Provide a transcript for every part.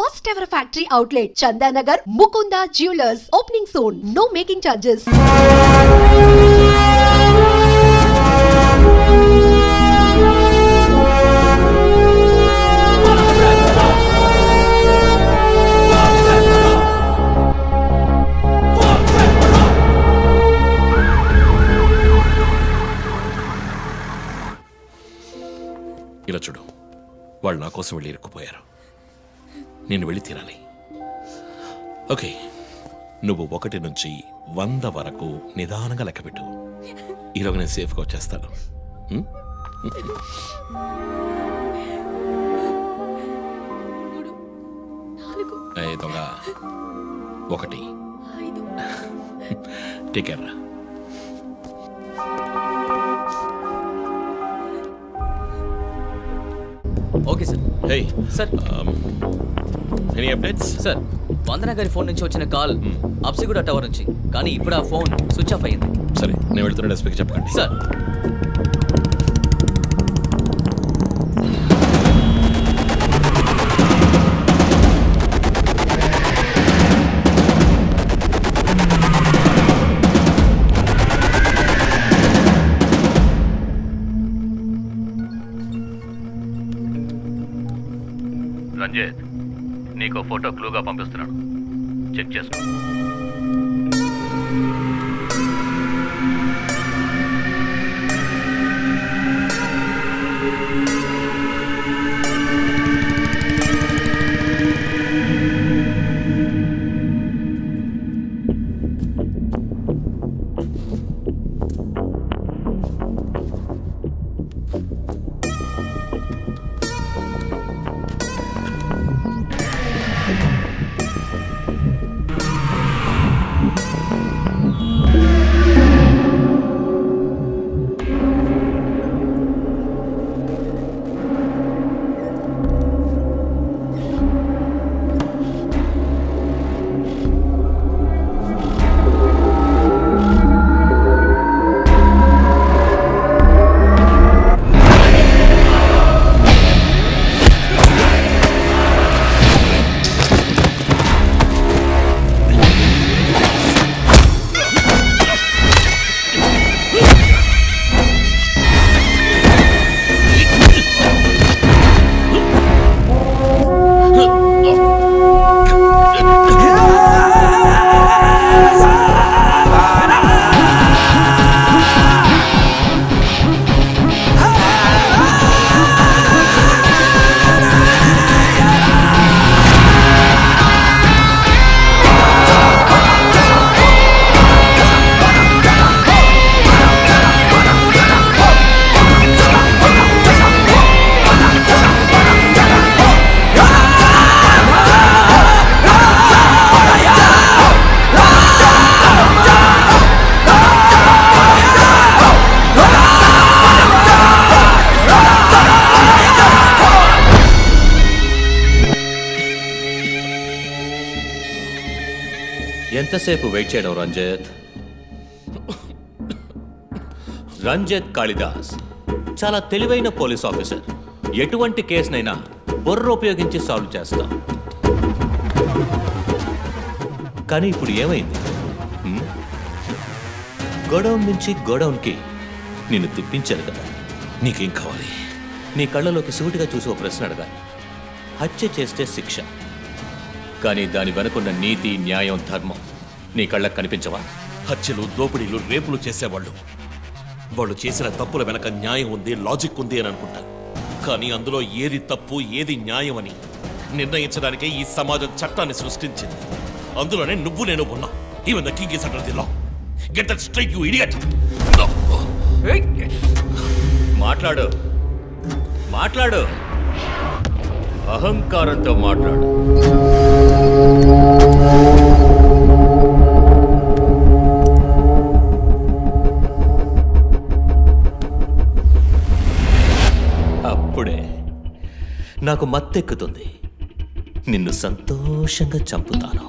first ever factory outlet, Chandanagar, Mukunda Jewelers, opening soon. No making charges. ఇలా చూడు, వాళ్ళు నా కోసం వెళ్ళి ఇరుక్కుపోయారు. నేను వెళ్ళి తీరాలి. ఓకే, నువ్వు 1 నుంచి 100 వరకు నిదానంగా లెక్కపెట్టు. ఈలోగా నేను సేఫ్గా వచ్చేస్తాను. దొంగ 1 take care. Okay sir. Hey sir, any updates? Sir, Vandana గారి ఫోన్ నుంచి వచ్చిన కాల్ అప్సిగూడ టవర్ నుంచి, కానీ ఇప్పుడు ఆ ఫోన్ స్విచ్ ఆఫ్ అయ్యింది. సరే, నేను వెళ్తున్న ఎస్పీకి చెప్పకండి. సార్. రంజిత్, నీకు ఫోటో క్లూగా పంపిస్తున్నాను, చెక్ చేసుకో. ఎంతసేపు వెయిట్ చేయడం రంజిత్? రంజిత్ కాళిదాస్ చాలా తెలివైన పోలీస్ ఆఫీసర్. ఎటువంటి కేసునైనా బుర్ర ఉపయోగించి సాల్వ్ చేస్తాం. కానీ ఇప్పుడు ఏమైంది? గోడౌన్ నుంచి గోడౌన్కి నిన్ను తిప్పించాను కదా. నీకేం కావాలి? నీ కళ్ళలోకి సూటిగా చూసి ఒక ప్రశ్న అడగాలి. హత్య చేస్తే శిక్ష, కానీ దాని వెనుకున్న నీతి, న్యాయం, ధర్మం నీ కళ్ళకు కనిపించవా? హత్యలు, దోపిడీలు, రేపులు చేసేవాళ్ళు వాళ్ళు చేసిన తప్పుల వెనక న్యాయం ఉంది, లాజిక్ ఉంది అని అనుకుంటారు. కానీ అందులో ఏది తప్పు, ఏది న్యాయం అని నిర్ణయించడానికే ఈ సమాజం చట్టాన్ని సృష్టించింది. అందులోనే నువ్వు నేను ఉన్నా. Even the king is under the law. Get that straight, you idiot. మాట్లాడు, మాట్లాడు, అహంకారంతో మాట్లాడు. అప్పుడే నాకు మత్తెక్కుతుంది. నిన్ను సంతోషంగా చంపుతాను.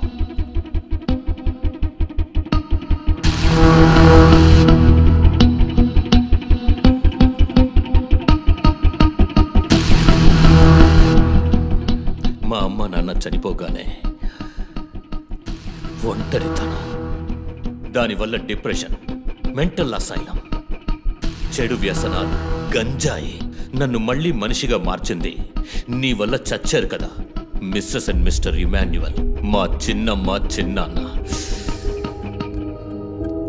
మా అమ్మ నాన్న చనిపోగానే ఒంటరితనం, దానివల్ల డిప్రెషన్, మెంటల్ అసైలం, చెడు వ్యసనాలు, గంజాయి నన్ను మళ్ళీ మనిషిగా మార్చింది. నీ వల్ల చచ్చారు కదా మిస్సెస్ అండ్ మిస్టర్ ఇమాన్యువల్, మా చిన్నాన్న.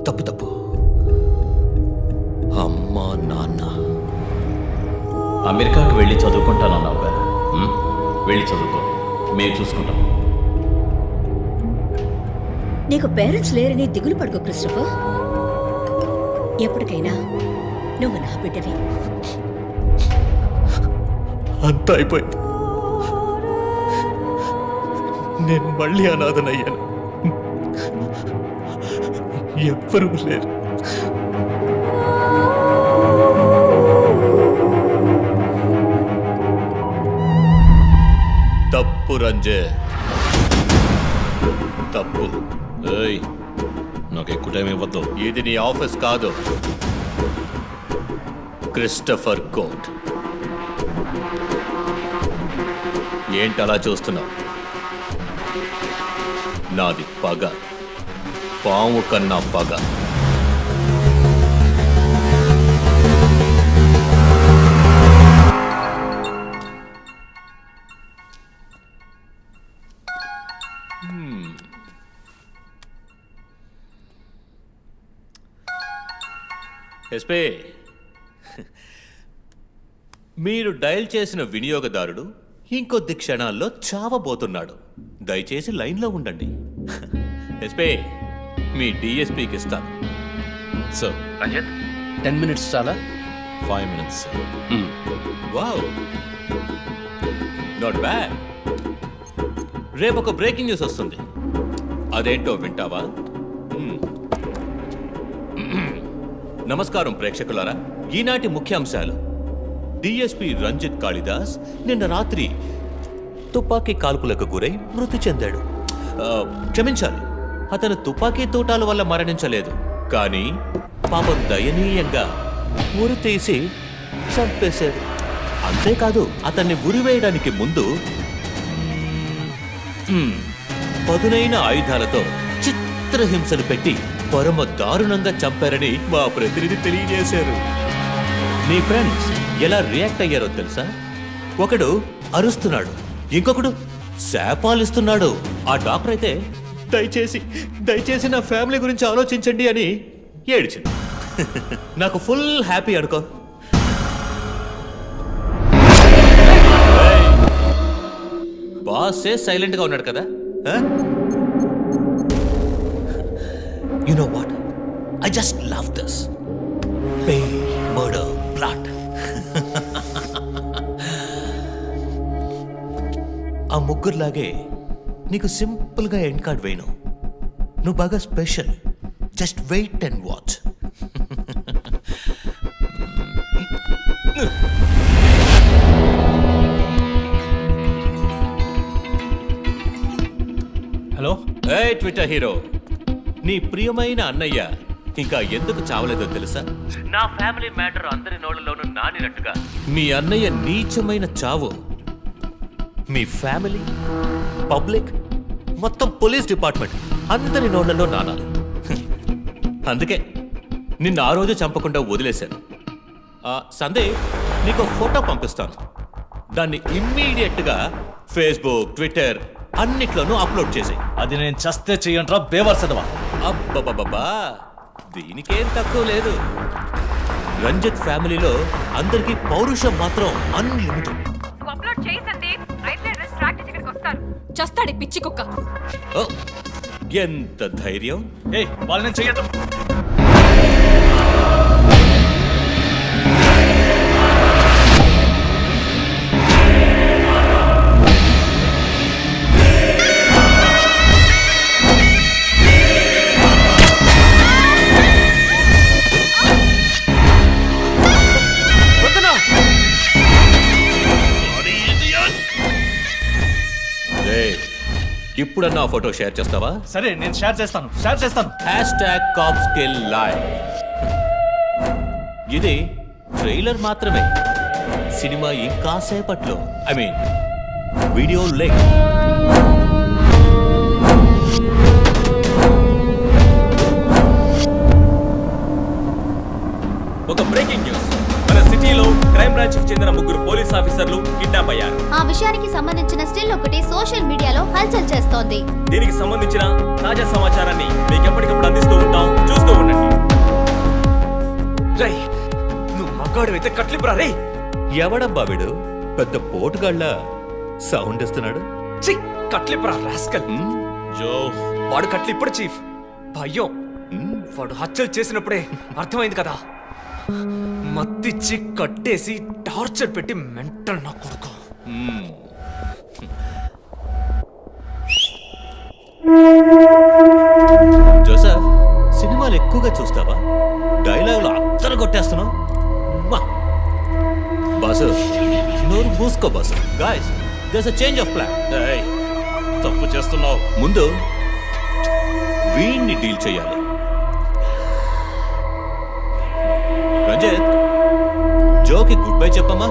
తప్పు అమ్మా నాన్న. అమెరికాకు వెళ్ళి చదువుకుంటానన్నావుగా, వెళ్ళి చదువుకో, మేము చూసుకుంటాం. నీకు పేరెంట్స్ లేరని దిగులు పడుకో క్రిస్టఫర్. ఎప్పటికైనా నువ్వు నా బిడ్డవి. అంతా అయిపోయింది. నేను మళ్ళీ అనాథనయ్యాను. ఎవ్వరూ లేరు. తప్పు రంజిత్, తప్పు. ఏయ్, నాకు ఎక్కువ టైం ఇవ్వద్దు. ఇది నీ ఆఫీస్ కాదు, క్రిస్టఫర్ కోర్ట్. ఏంటలా చూస్తున్నావు? నాది పగ, పాము కన్నా పగ. ఎస్పీ, మీరు డయల్ చేసిన వినియోగదారుడు ఇంకొద్ది క్షణాల్లో చావబోతున్నాడు. దయచేసి లైన్లో ఉండండి. ఎస్పీ, మీ డిఎస్పీకి ఇస్తాను. సార్, రంజిత్ 10 minutes చాలా? 5 minutes, sir. Wow, not bad. రేపు ఒక బ్రేకింగ్ న్యూస్ వస్తుంది. అదేంటో వింటావా? నమస్కారం ప్రేక్షకులారా. ఈనాటి ముఖ్యాంశాలు: డిఎస్పీ రంజిత్ కాళిదాస్ నిన్న రాత్రి తుపాకీ కాల్పులకు గురై మృతి చెందాడు. క్షమించాలి, అతను తుపాకీ తూటాల వల్ల మరణించలేదు, కానీ పాపం దయనీయంగా ఉరి తీసి చంపేశారు. అంతేకాదు, అతన్ని ఉరివేయడానికి ముందు పదునైన ఆయుధాలతో చిత్రహింసలు పెట్టి పరమ దారుణంగా చంపారని మా ప్రతినిధి తెలియజేశారు. నీ ఫ్రెండ్స్ ఎలా రియాక్ట్ అయ్యారో తెలుసా? ఒకడు అరుస్తున్నాడు, ఇంకొకడు శాపాలిస్తున్నాడు. ఆ డాక్టర్ అయితే దయచేసి నా ఫ్యామిలీ గురించి ఆలోచించండి అని ఏడ్చింది. నాకు ఫుల్ హ్యాపీ అనుకో. బాసే సైలెంట్ గా ఉన్నాడు కదా. You know what? I just love this. Pain, murder, blood. ఆ ముగ్గురులాగే నీకు సింపుల్గా ఎండ్ కార్డ్ వేయను. నువ్వు బాగా special. Just wait and watch. Hello, ఏ ట్విట్టర్ హీరో, నీ ప్రియమైన అన్నయ్య ఇంకా ఎందుకు చావలేదో తెలుసా? నా ఫ్యామిలీ మ్యాటర్ అందరి నోళ్ళలోనూ నానినట్టుగా మీ అన్నయ్య నీచమైన చావు మీ ఫ్యామిలీ, పబ్లిక్, మొత్తం పోలీస్ డిపార్ట్మెంట్ అందరి నోళ్లలో నానాలి. అందుకే నిన్న ఆ రోజు చంపకుండా వదిలేశాను. సందే, నీకు ఫోటో పంపిస్తాను. దాన్ని ఇమ్మీడియట్గా ఫేస్బుక్, ట్విట్టర్ అన్నిట్లోనూ అప్లోడ్ చేసి. అది నేను చస్తే చెయ్యంట్రా బేవర్సదవా. అబ్బబ్బబ్బా, దీనికేం తక్కువ లేదు. రంజిత్ ఫ్యామిలీలో అందరికీ పౌరుషం మాత్రం అన్లిమిటెడ్. చస్తాడి పిచ్చి కుక్క. ఓ, ఎంత ధైర్యం! ఏ వాళ్ళని చెయ్యదు. ఇప్పుడన్నా ఫోటో షేర్ చేస్తావా? సరే, నేను షేర్ చేస్తాను. #CopsKillLive. ఇది ట్రైలర్ మాత్రమే. సినిమా ఇంకాసేపట్లో, I mean video length. Social మీడియాలో హల్చల్ చేస్తోంది. దీనికి సంబంధించిన తాజా సమాచారాన్ని మీకు ఎప్పటికప్పుడు అందిస్తూ ఉంటాం, చూస్తూ ఉండండి. రై, నువ్వు మగాడు అయితే కట్లిపురా రే. ఎవడబ్బా వీడు పెద్ద పోటుగాళ్ళ సౌండ్ ఇస్తున్నాడు? చి, కట్లిపురా రాస్కల్. జో వాడు కట్లిప్పుడు చీఫ్. భయం. వాడు హత్యలు చేసినప్పుడే అర్థమైంది కదా. మత్తిచ్చి కట్టేసి టార్చర్ పెట్టి మెంటల్ నా కొడుకు. జోసఫ్, సినిమాలు ఎక్కువగా చూస్తావా? డైలాగులు అత్తరు కొట్టేస్తున్నావు. బాసు, నోరు మూసుకో boss. Guys, there's a change of plan. ఏయ్, తప్పు చేస్తున్నావు. ముందు వీణ్ణి డీల్ చేయాలి. రంజిత్, జోకి గుడ్ బై చెప్పమ్మా.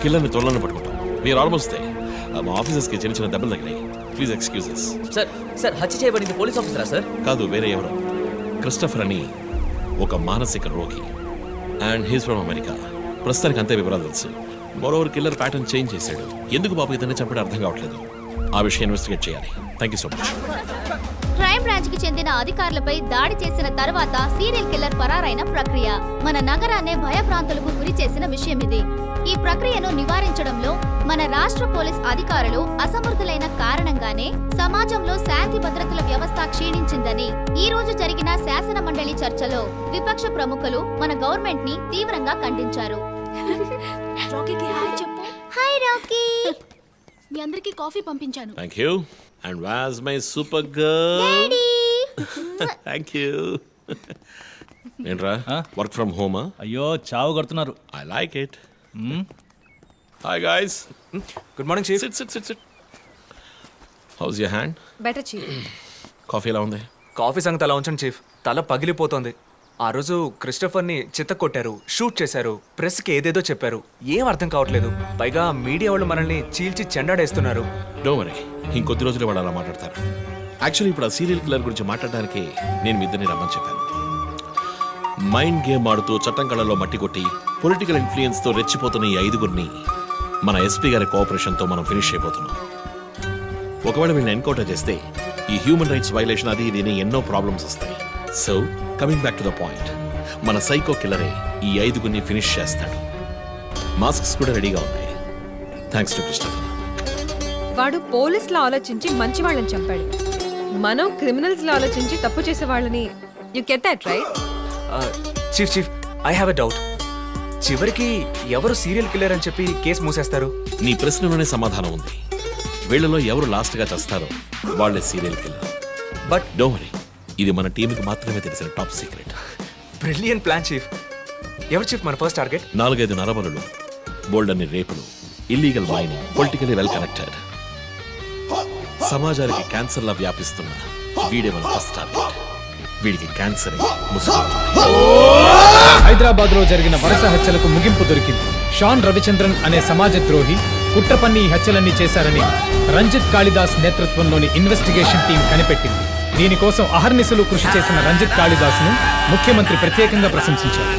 కిల్లర్ని త్వరలోనే పట్టుకుంటాం. వీఆర్ ఆల్మోస్ట్ మా ఆఫీసర్స్కి చిన్న చిన్న దెబ్బలు తగినాయి. Please excuses. సార్ సార్ హత్య చేయబడింది పోలీస్ ఆఫీసరా సార్? కాదు, వేరే ఎవరు. క్రిస్టఫర్ అని ఒక మానసిక రోగి, అండ్ హీస్ ఫ్రమ్ అమెరికా. ప్రస్తుతానికి అంతే వివరాలు తెలుసు. మరోవర్ కిల్లర్ ప్యాటర్న్ చేంజ్ చేశాడు. ఎందుకు పాప ఇతన్ని చంపడం అర్థం కావట్లేదు. ఆ విషయం ఇన్వెస్టిగేట్ చేయాలి. Thank you so much. Crime branch కి చెందిన అధికారులపై దాడి చేసిన తర్వాత సీరియల్ కిల్లర్ పరారైన ప్రక్రియ మన నగరాన్నే భయభ్రాంతులకు గురి చేసిన విషయం ఇది. ఈ ప్రక్రియను నివారించడంలో మన రాష్ట్ర పోలీస్ అధికారులు అసమర్థులైన కారణంగానే సమాజంలో శాంతి భద్రతల వ్యవస్థ క్షీణించిందని ఈ రోజు జరిగిన శాసన మండలి చర్చలో విపక్ష ప్రముఖులు మన గవర్నమెంట్ ని తీవ్రంగా ఖండించారు. రాకీకి హాయ్ చెప్పు. Hi Rocky. మీ అందరికి కాఫీ పంపించాను. Thank you. And was my super girl. Thank you. ఏంట్రా వర్క్ ఫ్రమ్ హోమా? అయ్యో చావు కడుతున్నారు. I like it. Hi guys. Good morning chief. Sit sit sit sit. How's your hand? Better chief. Coffee ఎలా ఉంది? కాఫీ సంగతి అలా ఉంచండి చీఫ్. తల పగిలిపోతోంది. ఆ రోజు క్రిస్టఫర్ని చిత్త కొట్టారు, షూట్ చేశారు, ప్రెస్కి ఏదేదో చెప్పారు. ఏం అర్థం కావట్లేదు. పైగా మీడియా వాళ్ళు మనల్ని చీల్చి చెండాడేస్తున్నారు. డోంట్ వరీ, ఇంకొద్ది రోజులు వాళ్ళు అలా మాట్లాడతారు. యాక్చువల్లీ ఇప్పుడు ఆ సీరియల్ కిల్లర్ గురించి మాట్లాడడానికి నేను మీ ఇద్దరిని రమ్మని చెప్పాను. మైండ్ గేమ్ ఆడుతూ చట్టం కళ్ళలో మట్టి కొట్టి పొలిటికల్ ఇన్ఫ్లుయెన్స్తో రెచ్చిపోతున్న ఈ 5గురిని మన ఎస్పీ గారి కోఆపరేషన్తో మనం ఫినిష్ అయిపోతున్నాం. ఒకవేళ వీళ్ళని ఎన్కౌంటర్ చేస్తే ఈ హ్యూమన్ రైట్స్ వైలేషన్ అది ఇది ఎన్నో ప్రాబ్లమ్స్ వస్తాయి. So coming back to the point, మన సైకో కిల్లరే ఈ 5గురిని ఫినిష్ చేస్తాడు. మాస్క్స్ కూడా రెడీగా ఉన్నాయి. Thanks to Christopher. వాడు పోలీసులు ఆలోచించి మంచి వాళ్ళని చంపాడు. మనం క్రిమినల్స్ లో ఆలోచించి తప్పు చేసే వాళ్ళని. You get that right? Chief I have a doubt. చివరికి ఎవరు సీరియల్ కిల్లర్ అని చెప్పి కేసు మూసేస్తారు? నీ ప్రశ్నలోనే సమాధానం ఉంది. వీళ్ళలో ఎవరు లాస్ట్గా చేస్తారో వాళ్ళే serial killer. But don't worry, ఇది మన టీంకి మాత్రమే తెలిసిన top secret. Brilliant plan chief. ఎవరు చీఫ్ మన ఫస్ట్ టార్గెట్? 4-5 నరబలులు, బోల్డ్ అన్ని రేపులు, illegal mining, politically well connected, సమాజానికి క్యాన్సర్లా వ్యాపిస్తున్న వీడే మన ఫస్ట్ టార్గెట్. వీడికి క్యాన్సర్ హైదరాబాద్ లో జరిగిన వరుస హత్యలకు ముగింపు దొరికింది. షాన్ రవిచంద్రన్ అనే సమాజ ద్రోహి కుట్ర పన్ని ఈ హత్యలన్నీ చేశారని రంజిత్ కాళిదాస్ నేతృత్వంలోని ఇన్వెస్టిగేషన్ టీం కనిపెట్టింది. దీనికోసం అహర్నిశలు కృషి చేసిన రంజిత్ కాళిదాస్ ను ముఖ్యమంత్రి ప్రత్యేకంగా ప్రశంసించారు.